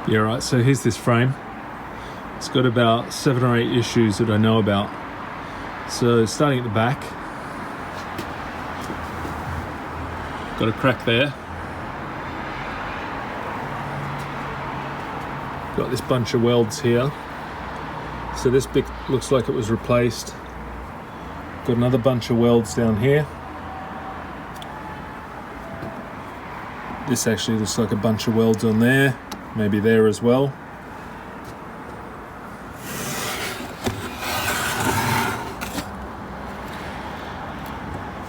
Yeah, right, so here's this frame. It's got about 7 or 8 issues that I know about. So starting at the back, got a crack there. Got this bunch of welds here. So this bit looks like it was replaced. Got another bunch of welds down here. This actually looks like a bunch of welds on there, maybe there as well.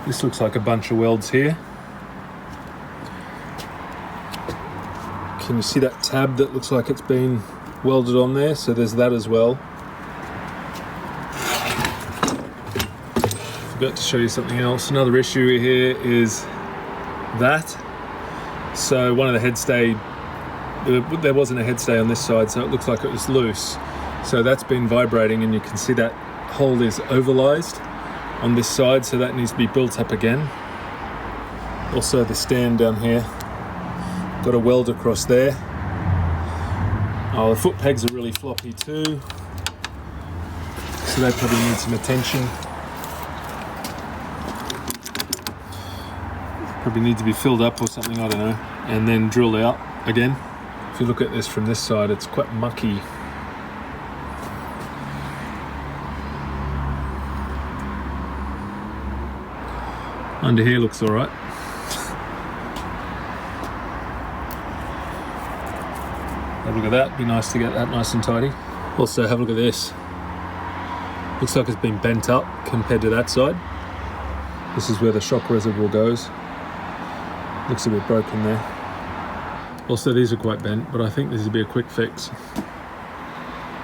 This looks like a bunch of welds here. Can you see that tab that looks like it's been welded on there? So there's that as well. Forgot to show you something else. Another issue here is that. So one of the head stay, there wasn't a head stay on this side, so it looks like it was loose. So that's been vibrating, and you can see that hole is overlised on this side, so that needs to be built up again. Also the stand down here, got a weld across there. Oh, the foot pegs are really floppy too, so they probably need some attention. Probably need to be filled up or something, I don't know, and then drilled out again. If you look at this from this side, it's quite mucky. Under here looks all right. Have a look at that, be nice to get that nice and tidy. Also have a look at this. Looks like it's been bent up compared to that side. This is where the shock reservoir goes. Looks a bit broken there. Also these are quite bent, but I think this would be a quick fix.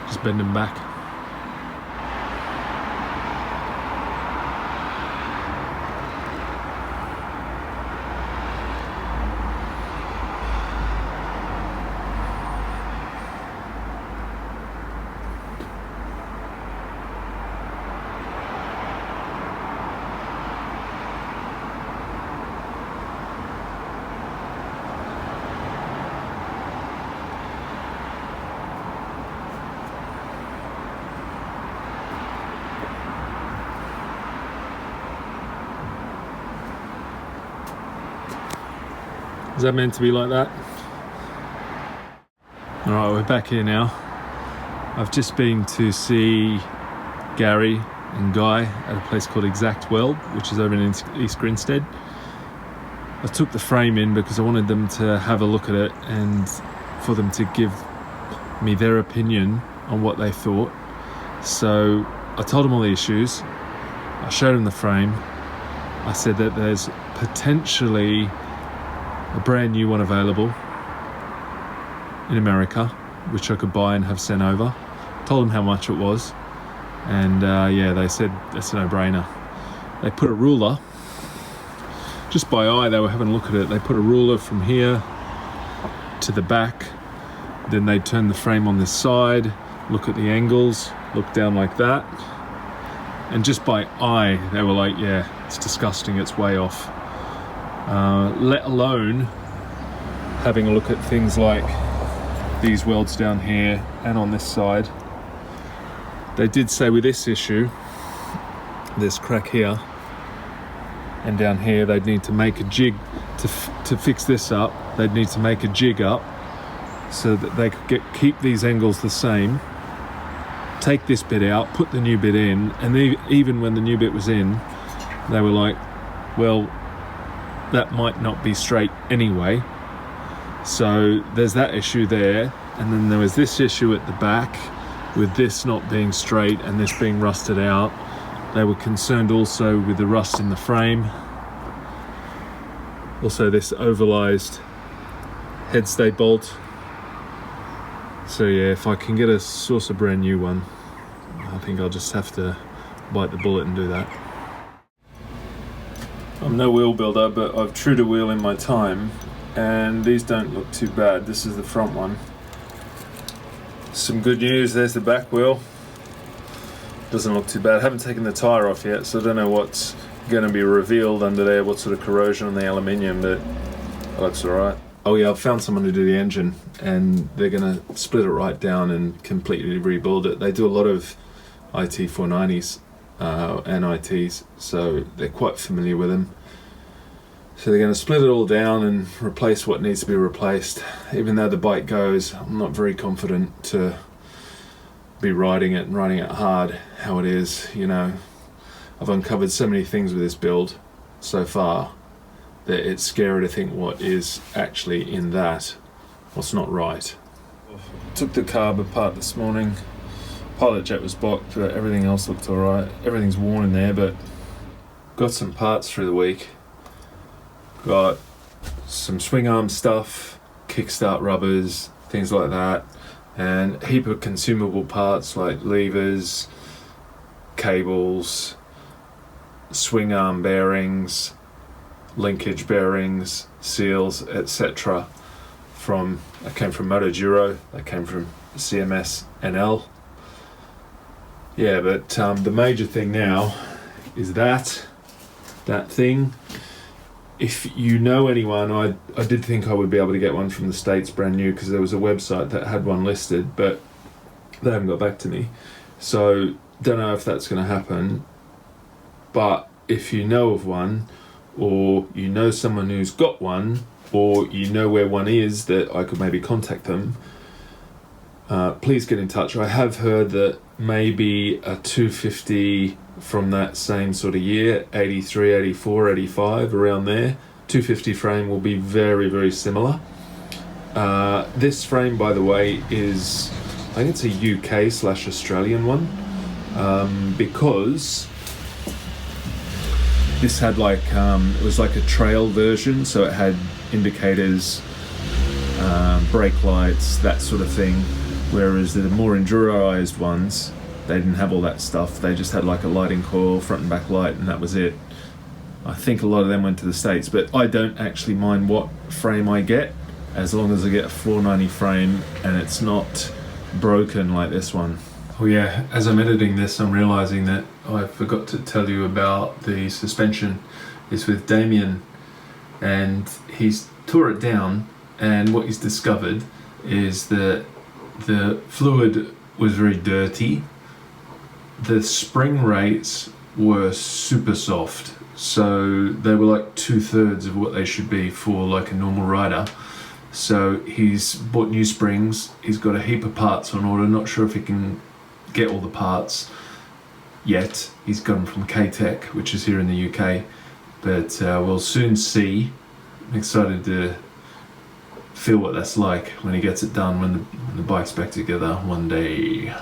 Just bend them back. Is that meant to be like that? All right, we're back here now. I've just been to see Gary and Guy at a place called Exact Weld, which is over in East Grinstead. I took the frame in because I wanted them to have a look at it and for them to give me their opinion on what they thought. So I told them all the issues. I showed them the frame. I said that there's potentially a brand new one available in America, which I could buy and have sent over. Told them how much it was, and yeah, they said it's a no-brainer. They put a ruler, just by eye, they were having a look at it. They put a ruler from here to the back, then they turn the frame on this side, look at the angles, look down like that, and just by eye, they were like, yeah, it's disgusting, it's way off. Let alone having a look at things like these welds down here and on this side. They did say with this issue, this crack here and down here, they'd need to make a jig to fix this up. They'd need to make a jig up so that they could keep these angles the same, take this bit out, put the new bit in, and even when the new bit was in, they were like, well, that might not be straight anyway. So there's that issue there, and then there was this issue at the back with this not being straight and this being rusted out. They were concerned also with the rust in the frame. Also this overlised head stay bolt. So yeah, if I can get a source of brand new one, I think I'll just have to bite the bullet and do that. I'm no wheel builder, but I've trued a wheel in my time, and these don't look too bad. This is the front one. Some good news, there's the back wheel. Doesn't look too bad. I haven't taken the tyre off yet, so I don't know what's going to be revealed under there, what sort of corrosion on the aluminium, but that's alright. Oh yeah, I've found someone to do the engine, and they're gonna split it right down and completely rebuild it. They do a lot of IT490s and ITs, so they're quite familiar with them. So they're going to split it all down and replace what needs to be replaced. Even though the bike goes, I'm not very confident to be riding it and riding it hard how it is. You know, I've uncovered so many things with this build so far that it's scary to think what is actually in that, what's not right. Took the carb apart this morning. Pilot jet was blocked, but everything else looked alright. Everything's worn in there, but got some parts through the week. Got some swing arm stuff, kickstart rubbers, things like that, and a heap of consumable parts like levers, cables, swing arm bearings, linkage bearings, seals, etc. I came from Motogiro, I came from CMS NL. Yeah, but the major thing now is that thing. If you know anyone, I did think I would be able to get one from the States brand new, because there was a website that had one listed, but they haven't got back to me. So don't know if that's going to happen. But if you know of one, or you know someone who's got one, or you know where one is that I could maybe contact them, please get in touch. I have heard that maybe a 250 from that same sort of year, 83, 84, 85, around there, 250 frame will be very, very similar. This frame, by the way, is, I think it's a UK/Australian one, because this had like, it was like a trail version, so it had indicators, brake lights, that sort of thing, whereas the more enduroized ones, they didn't have all that stuff. They just had like a lighting coil, front and back light, and that was it. I think a lot of them went to the States, but I don't actually mind what frame I get, as long as I get a 490 frame and it's not broken like this one. Oh yeah, as I'm editing this, I'm realizing that I forgot to tell you about the suspension. It's with Damien, and he's tore it down, and what he's discovered is that the fluid was very dirty. The spring rates were super soft, so they were like 2/3 of what they should be for like a normal rider. So he's bought new springs, he's got a heap of parts on order, not sure if he can get all the parts yet. He's got them from K-Tech, which is here in the UK, but we'll soon see. I'm excited to feel what that's like when he gets it done, when the bike's back together one day.